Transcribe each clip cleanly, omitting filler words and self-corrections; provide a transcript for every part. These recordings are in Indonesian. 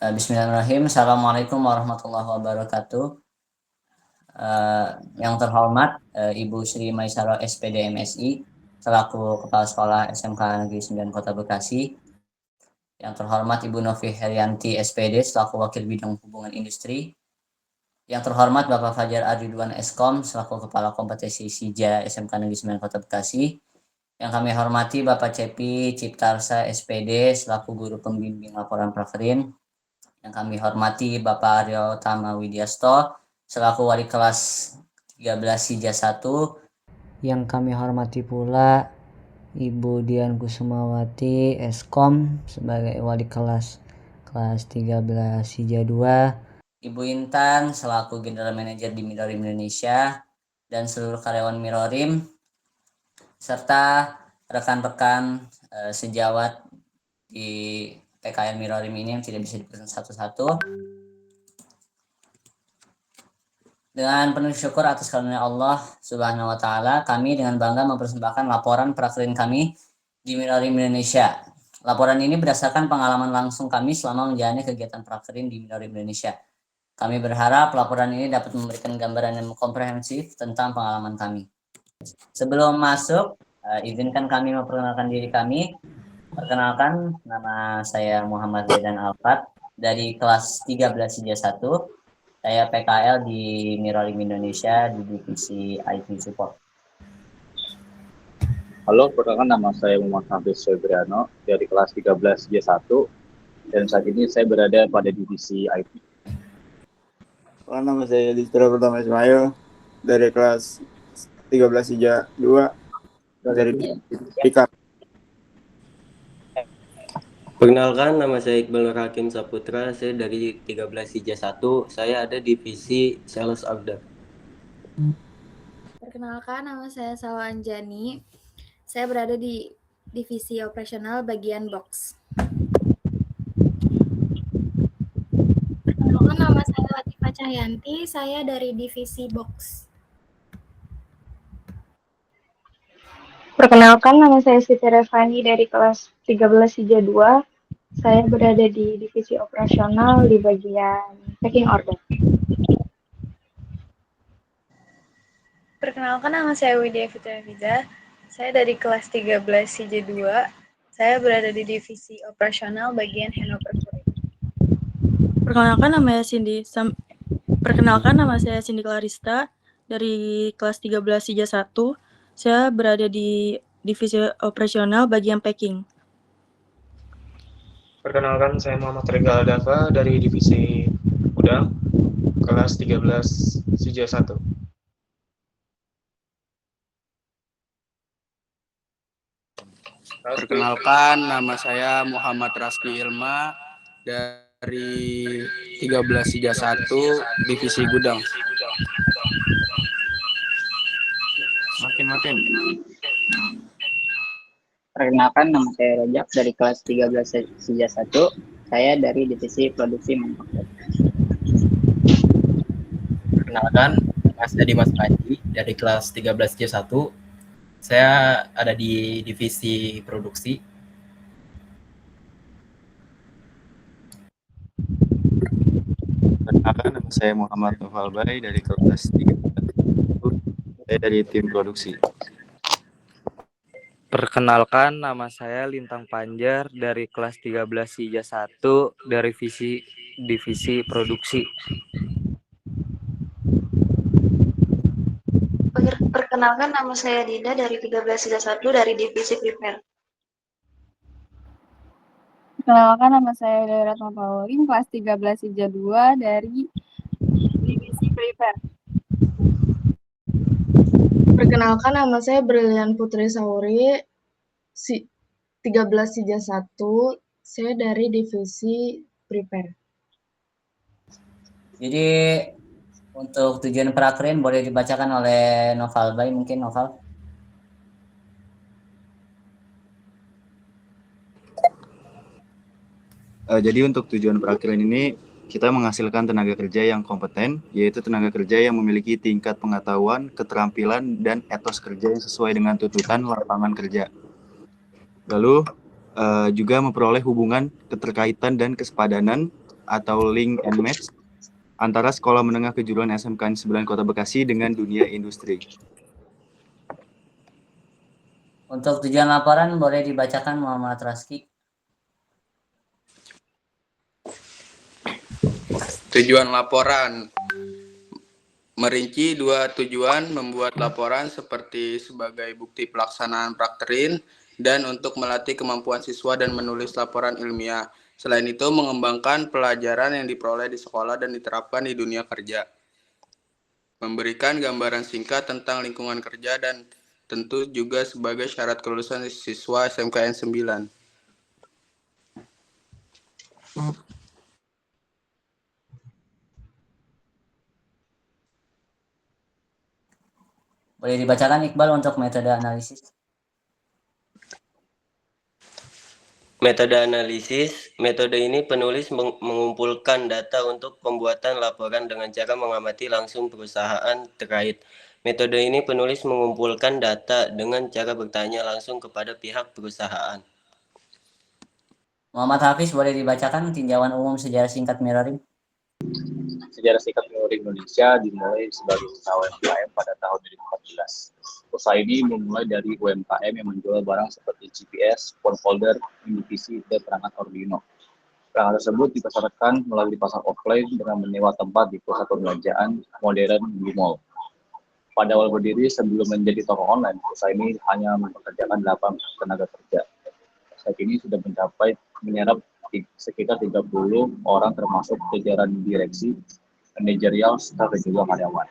Bismillahirrahmanirrahim. Assalamualaikum warahmatullahi wabarakatuh. Yang terhormat Ibu Sri Maisaro SPD MSI selaku Kepala Sekolah SMK Negeri 9 Kota Bekasi. Yang terhormat Ibu Novi Herianti SPD selaku Wakil Bidang Hubungan Industri. Yang terhormat Bapak Fajar Aridwan Eskom selaku Kepala Kompetisi SIJA SMK Negeri 9 Kota Bekasi. Yang kami hormati Bapak Cepi Ciptarsa SPD selaku Guru Pembimbing Laporan Prakerin. Yang kami hormati Bapak Aryo Tama Widyasto selaku Wali Kelas 13 SIJA 1. Yang kami hormati pula Ibu Dian Kusumawati Eskom sebagai Wali Kelas 13 SIJA 2. Ibu Intan selaku General Manager di Mirorim Indonesia dan seluruh karyawan Mirorim serta rekan-rekan sejawat di PKN Mirorim ini yang tidak bisa dipesan satu-satu. Dengan penuh syukur atas karunia Allah Subhanahu wa taala, kami dengan bangga mempersembahkan laporan prakerin kami di Mirorim Indonesia. Laporan ini berdasarkan pengalaman langsung kami selama menjalani kegiatan prakerin di Mirorim Indonesia. Kami berharap laporan ini dapat memberikan gambaran yang komprehensif tentang pengalaman kami. Sebelum masuk, izinkan kami memperkenalkan diri kami. Perkenalkan, nama saya Muhammad Zedan Alfat dari kelas 13 SIJA 1. Saya PKL di Mirorim Indonesia di divisi IT Support. Halo, perkenalkan nama saya Muhammad Hafiz Febriano dari kelas 13 J1 dan saat ini saya berada pada divisi IT. Nama saya Distro Pertama Ismail dari kelas 13 SIJA 2 dari Pickup. Perkenalkan, nama saya Iqbal Nur Hakim Saputra, saya dari 13 SIJA 1, saya ada divisi Sales Order. Perkenalkan, nama saya Salwa Anjani, saya berada di divisi operasional bagian box. Perkenalkan, nama saya Latifah Cahyanti, saya dari divisi box. Perkenalkan, nama saya Siti Revani dari kelas 13 SIJA 2. Saya berada di divisi operasional di bagian packing order. Perkenalkan, nama saya Widya Fitria Fiza. Saya dari kelas 13 SIJA 2. Saya berada di divisi operasional bagian handover. Perkenalkan, nama saya Cindy Clarista dari kelas 13 SIJA 1. Saya berada di divisi operasional bagian packing. Perkenalkan, saya Muhammad Regal Dava dari divisi gudang kelas 13 SIJA 1. Perkenalkan, nama saya Muhammad Raski Ilma dari 13 SIJA 1 divisi gudang. Makin. Perkenalkan, nama saya Rojak dari kelas 13 SIJA 1. Saya dari divisi produksi manufaktur. Perkenalkan, nama saya Dimas Panji dari kelas 13 SIJA 1. Saya ada di divisi produksi. Perkenalkan, nama saya Muhammad Noval Bay dari kelas 13. Saya dari tim produksi. Perkenalkan, nama saya Lintang Panjar dari kelas 13 SIJA 1 dari divisi produksi. Perkenalkan, nama saya Dinda dari 13 SIJA 1 dari divisi prepare. Perkenalkan, nama saya Ratna Pauline, kelas 13 SIJA 2 dari divisi prepare. Perkenalkan, nama saya Brilian Putri Sauri, 13 SIJA 1, saya dari divisi prepare. Jadi untuk tujuan prakerin boleh dibacakan oleh Noval Bay, mungkin Noval. Jadi untuk tujuan prakerin ini kita menghasilkan tenaga kerja yang kompeten, yaitu tenaga kerja yang memiliki tingkat pengetahuan, keterampilan, dan etos kerja yang sesuai dengan tuntutan lapangan kerja. Lalu juga memperoleh hubungan keterkaitan dan kesepadanan atau link and match antara Sekolah Menengah Kejuruan SMK 9 Kota Bekasi dengan dunia industri. Untuk tujuan laporan boleh dibacakan Muhammad Raski. Tujuan laporan merinci 2 tujuan: membuat laporan seperti sebagai bukti pelaksanaan prakterin dan untuk melatih kemampuan siswa dan menulis laporan ilmiah. Selain itu, mengembangkan pelajaran yang diperoleh di sekolah dan diterapkan di dunia kerja. Memberikan gambaran singkat tentang lingkungan kerja dan tentu juga sebagai syarat kelulusan siswa SMKN 9. Boleh dibacakan Iqbal untuk metode analisis. Metode analisis, metode ini penulis mengumpulkan data untuk pembuatan laporan dengan cara mengamati langsung perusahaan terkait. Metode ini penulis mengumpulkan data dengan cara bertanya langsung kepada pihak perusahaan. Muhammad Hafiz, boleh dibacakan tinjauan umum sejarah singkat mirroring. Sejarah singkat mirroring Indonesia dimulai sebagai usaha UMKM pada tahun 2014. Usaha ini memulai dari UMKM yang menjual barang seperti GPS, phone folder, indivisi, dan perangkat Arduino. Perangkat tersebut dipasarkan melalui pasar offline dengan menyewa tempat di pusat perbelanjaan modern di mall. Pada awal berdiri sebelum menjadi toko online, usaha ini hanya mempekerjakan 8 tenaga kerja. Saat ini sudah mencapai menyerap sekitar 30 orang termasuk jajaran direksi, manajerial, staf dan juga karyawan.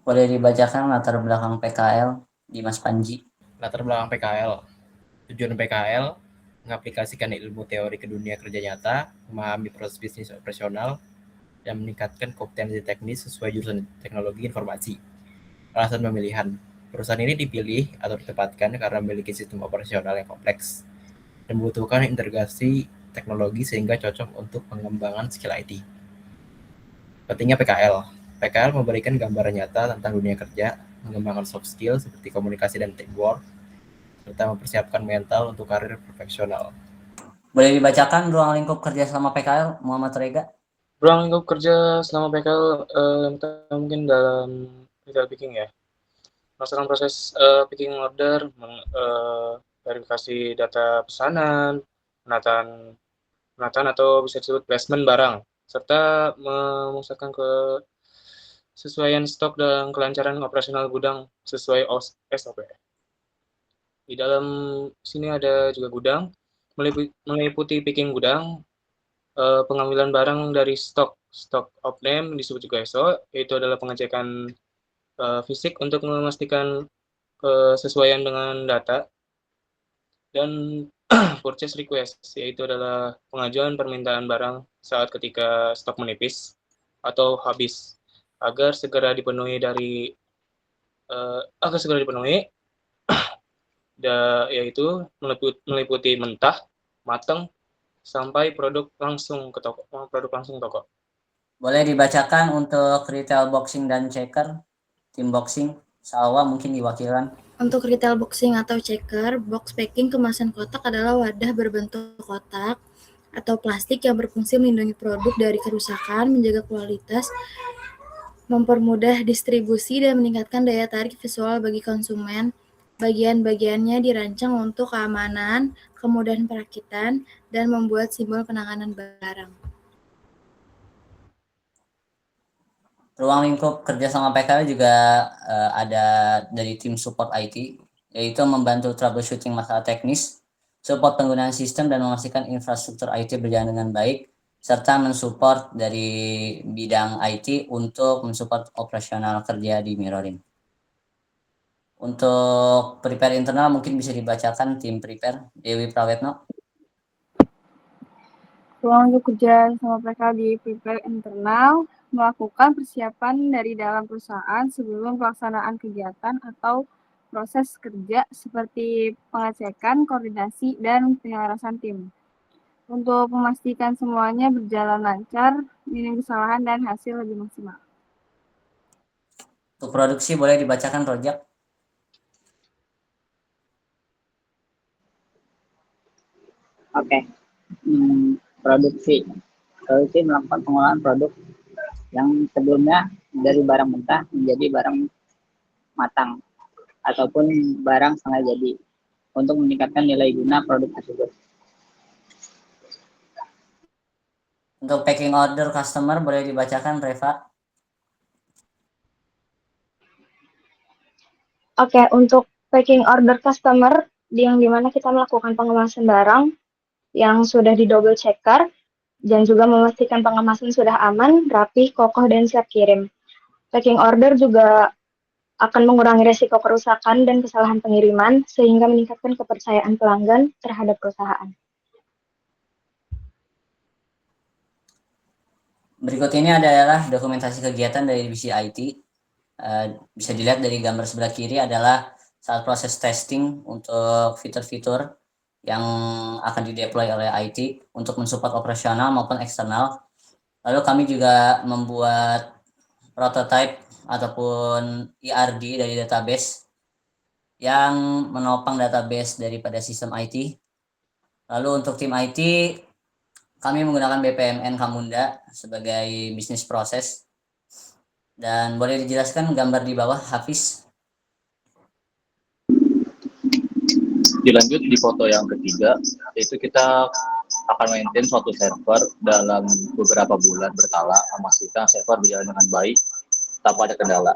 Boleh dibacakan latar belakang PKL, Dimas Panji. Latar belakang PKL. Tujuan PKL mengaplikasikan ilmu teori ke dunia kerja nyata, memahami proses bisnis operasional, dan meningkatkan kompetensi teknis sesuai jurusan teknologi informasi. Alasan pemilihan. Perusahaan ini dipilih atau ditempatkan karena memiliki sistem operasional yang kompleks dan membutuhkan integrasi teknologi sehingga cocok untuk pengembangan skill IT. Pentingnya PKL. PKL memberikan gambaran nyata tentang dunia kerja, mengembangkan soft skill seperti komunikasi dan teamwork, serta mempersiapkan mental untuk karir profesional. Boleh dibacakan ruang lingkup kerja selama PKL, Muhammad Rega. Ruang lingkup kerja selama PKL mungkin dalam retail picking ya. Melaksanakan proses picking order, verifikasi data pesanan, penataan atau bisa disebut placement barang, serta memusatkan kesesuaian stok dan kelancaran operasional gudang sesuai SOP. Di dalam sini ada juga gudang, meliputi picking gudang, pengambilan barang dari stock of name disebut juga SO, yaitu adalah pengecekan fisik untuk memastikan kesesuaian dengan data, dan purchase request, yaitu adalah pengajuan permintaan barang saat ketika stok menipis atau habis agar segera dipenuhi yaitu meliputi mentah, matang, sampai produk langsung toko. Boleh dibacakan untuk retail boxing dan checker, tim boxing, Salwa mungkin diwakilkan. Untuk retail boxing atau checker, box packing kemasan kotak adalah wadah berbentuk kotak atau plastik yang berfungsi melindungi produk dari kerusakan, menjaga kualitas, mempermudah distribusi, dan meningkatkan daya tarik visual bagi konsumen. Bagian-bagiannya dirancang untuk keamanan, kemudahan perakitan, dan membuat simbol penanganan barang. Ruang lingkup kerja sama PKL juga ada dari tim support IT, yaitu membantu troubleshooting masalah teknis, support penggunaan sistem, dan memastikan infrastruktur IT berjalan dengan baik, serta mensupport dari bidang IT untuk mensupport operasional kerja di mirroring. Untuk prepare internal mungkin bisa dibacakan tim prepare, Dewi Prawetno. Ruang lingkup kerja sama PKL di prepare internal melakukan persiapan dari dalam perusahaan sebelum pelaksanaan kegiatan atau proses kerja seperti pengecekan, koordinasi, dan penyelarasan tim. Untuk memastikan semuanya berjalan lancar, minim kesalahan, dan hasil lebih maksimal. Untuk produksi boleh dibacakan Rojak. Oke. produksi. Produksi melakukan pengolahan produk yang sebelumnya dari barang mentah menjadi barang matang ataupun barang setengah jadi untuk meningkatkan nilai guna produk tersebut. Untuk packing order customer boleh dibacakan, Reva? Oke, untuk packing order customer yang dimana kita melakukan pengemasan barang yang sudah di double checker dan juga memastikan pengemasan sudah aman, rapi, kokoh, dan siap kirim. Packing order juga akan mengurangi resiko kerusakan dan kesalahan pengiriman sehingga meningkatkan kepercayaan pelanggan terhadap perusahaan. Berikut ini adalah dokumentasi kegiatan dari divisi IT. Bisa dilihat dari gambar sebelah kiri adalah saat proses testing untuk fitur-fitur yang akan dideploy oleh IT untuk mensupport operasional maupun eksternal. Lalu kami juga membuat prototype ataupun ERD dari database yang menopang database daripada sistem IT. Lalu untuk tim IT, kami menggunakan BPMN Kamunda sebagai bisnis proses. Dan boleh dijelaskan gambar di bawah, Hafiz? Dilanjut di foto yang ketiga, itu kita akan maintain suatu server dalam beberapa bulan berkala, memastikan server berjalan dengan baik tanpa ada kendala.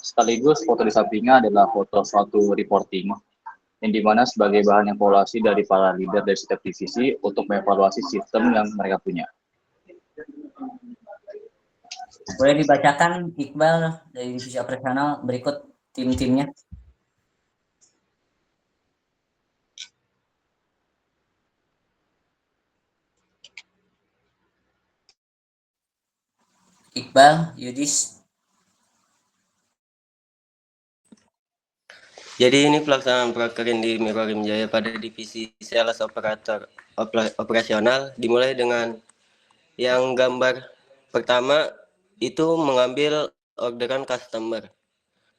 Sekaligus foto di sampingnya adalah foto suatu reporting, yang dimana sebagai bahan evaluasi dari para leader dari setiap divisi untuk mengevaluasi sistem yang mereka punya. Boleh dibacakan, Iqbal, dari divisi operasional berikut tim-timnya? Iqbal, Yudis. Jadi ini pelaksanaan prakerin di Mirorim Jaya pada divisi sales operator operasional dimulai dengan yang gambar pertama itu mengambil orderan customer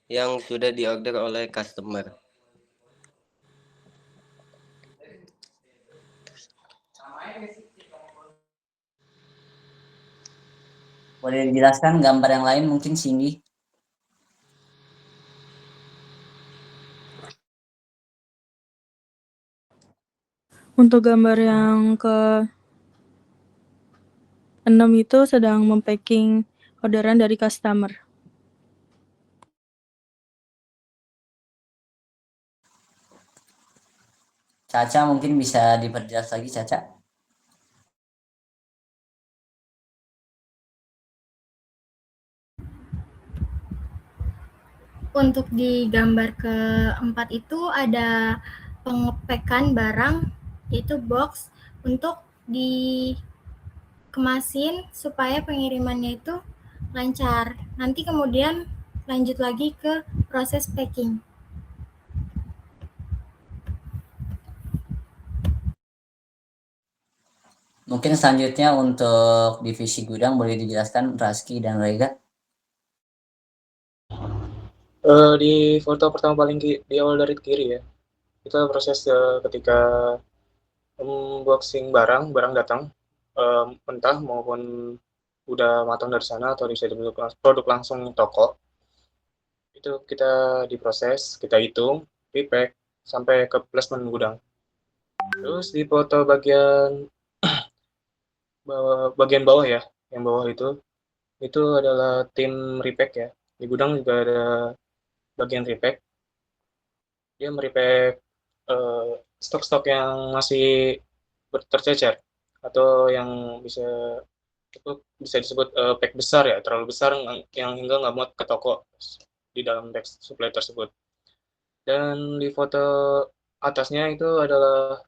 yang sudah diorder oleh customer. Boleh dijelaskan gambar yang lain mungkin, Cindy? Untuk gambar yang ke-6 itu sedang mempacking orderan dari customer. Caca mungkin bisa diperjelas lagi, Caca? Untuk di gambar keempat itu ada pengepekan barang, yaitu box, untuk dikemasin supaya pengirimannya itu lancar. Nanti kemudian lanjut lagi ke proses packing. Mungkin selanjutnya untuk divisi gudang boleh dijelaskan, Raski dan Rega? Di foto pertama paling di awal dari kiri ya, itu proses ketika unboxing barang datang mentah maupun udah matang dari sana atau bisa dibentuk produk langsung toko. Itu kita diproses, kita hitung, repack sampai ke placement gudang. Terus di foto bagian bawah ya, yang bawah itu adalah tim repack ya. Di gudang juga ada bagian repack. Dia merepack stok-stok yang masih tercecer atau yang bisa disebut pack besar ya, terlalu besar yang hingga nggak muat ke toko di dalam pack supply tersebut. Dan di foto atasnya itu adalah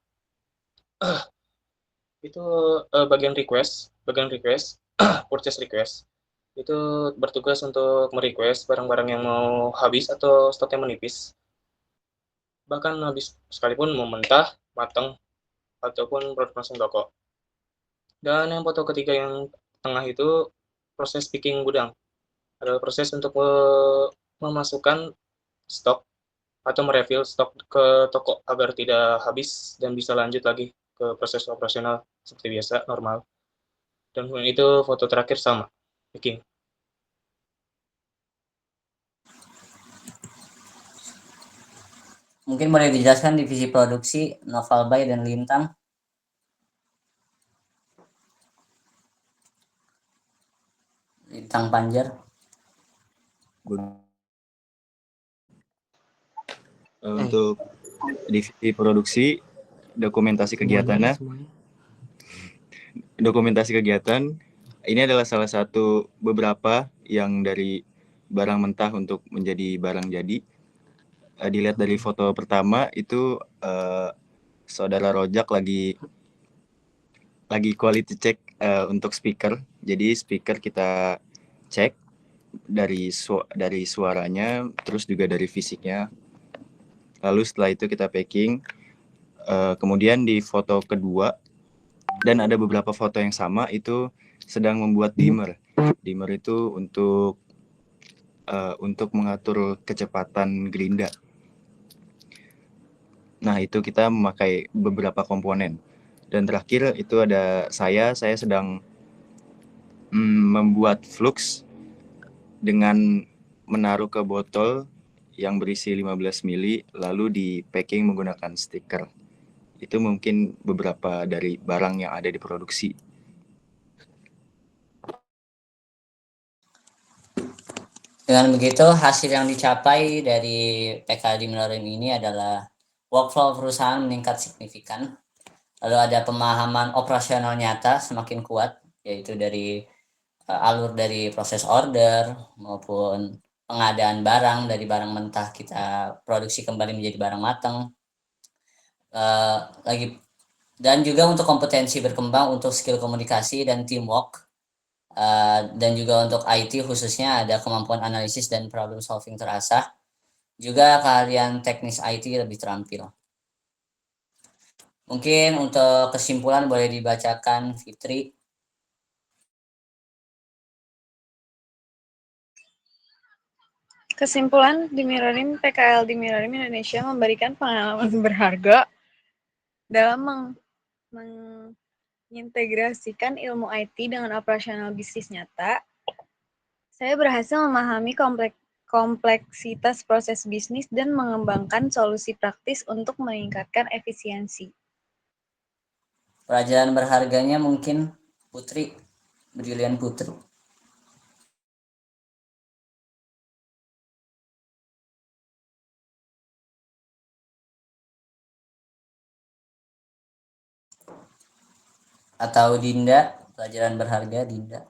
itu bagian request purchase request. Itu bertugas untuk merequest barang-barang yang mau habis atau stoknya menipis. Bahkan habis sekalipun mau mentah, matang, ataupun produk langsung toko. Dan yang foto ketiga yang tengah itu proses picking gudang. Adalah proses untuk memasukkan stok atau merefill stok ke toko agar tidak habis dan bisa lanjut lagi ke proses operasional seperti biasa, normal. Dan kemudian itu foto terakhir sama, packing. Mungkin boleh dijelaskan divisi produksi Novalby dan Lintang. Lintang Panjar. Untuk divisi produksi, dokumentasi kegiatannya. Dokumentasi kegiatan ini adalah salah satu beberapa yang dari barang mentah untuk menjadi barang jadi. Dilihat dari foto pertama itu saudara Rojak lagi quality check untuk speaker. Jadi speaker kita cek dari suaranya, terus juga dari fisiknya. Lalu setelah itu kita packing. Kemudian di foto kedua, dan ada beberapa foto yang sama, itu sedang membuat dimmer. Dimmer itu untuk mengatur kecepatan gerinda. Nah, itu kita memakai beberapa komponen. Dan terakhir itu ada saya sedang membuat flux dengan menaruh ke botol yang berisi 15 mili, lalu di packing menggunakan stiker. Itu mungkin beberapa dari barang yang ada di produksi. Dengan begitu, hasil yang dicapai dari PKL di Minorim ini adalah workflow perusahaan meningkat signifikan. Lalu ada pemahaman operasional nyata semakin kuat, yaitu dari alur dari proses order maupun pengadaan barang dari barang mentah kita produksi kembali menjadi barang matang. Dan juga untuk kompetensi berkembang untuk skill komunikasi dan teamwork. Dan juga untuk IT khususnya ada kemampuan analisis dan problem solving terasah. Juga keahlian teknis IT lebih terampil. Mungkin untuk kesimpulan boleh dibacakan Fitri. Kesimpulan di Minorim, PKL di Minorim Indonesia memberikan pengalaman berharga dalam mengintegrasikan ilmu IT dengan operasional bisnis nyata. Saya berhasil memahami kompleksitas proses bisnis dan mengembangkan solusi praktis untuk meningkatkan efisiensi. Pelajaran berharganya mungkin Putri, Brilian Putri. Atau Dinda, pelajaran berharga Dinda.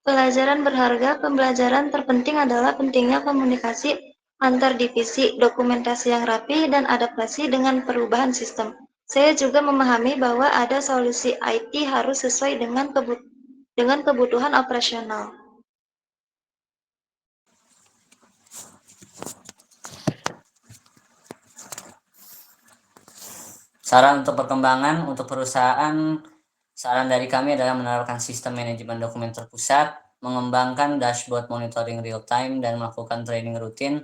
Pelajaran berharga, pembelajaran terpenting adalah pentingnya komunikasi antar divisi, dokumentasi yang rapi, dan adaptasi dengan perubahan sistem. Saya juga memahami bahwa ada solusi IT harus sesuai dengan kebutuhan operasional. Saran untuk perkembangan untuk perusahaan, saran dari kami adalah menerapkan sistem manajemen dokumen terpusat, mengembangkan dashboard monitoring real time, dan melakukan training rutin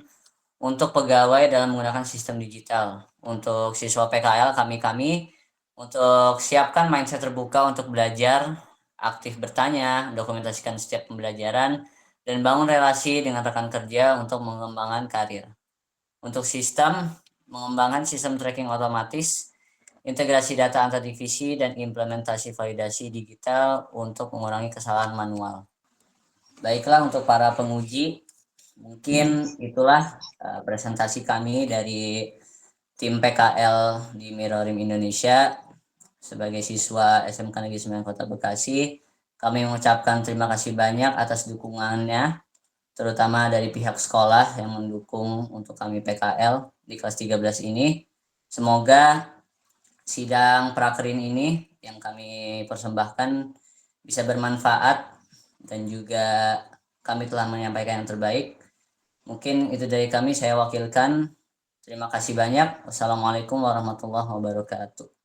untuk pegawai dalam menggunakan sistem digital. Untuk siswa PKL kami untuk siapkan mindset terbuka untuk belajar, aktif bertanya, dokumentasikan setiap pembelajaran, dan bangun relasi dengan rekan kerja untuk mengembangkan karir. Untuk sistem, mengembangkan sistem tracking otomatis, integrasi data antar divisi, dan implementasi validasi digital untuk mengurangi kesalahan manual. Baiklah, untuk para penguji, mungkin itulah presentasi kami dari tim PKL di Minorim Indonesia. Sebagai siswa SMK Negeri 9 Kota Bekasi, kami mengucapkan terima kasih banyak atas dukungannya, terutama dari pihak sekolah yang mendukung untuk kami PKL di kelas 13 ini. Semoga sidang prakerin ini yang kami persembahkan bisa bermanfaat dan juga kami telah menyampaikan yang terbaik. Mungkin itu dari kami, saya wakilkan. Terima kasih banyak. Wassalamualaikum warahmatullahi wabarakatuh.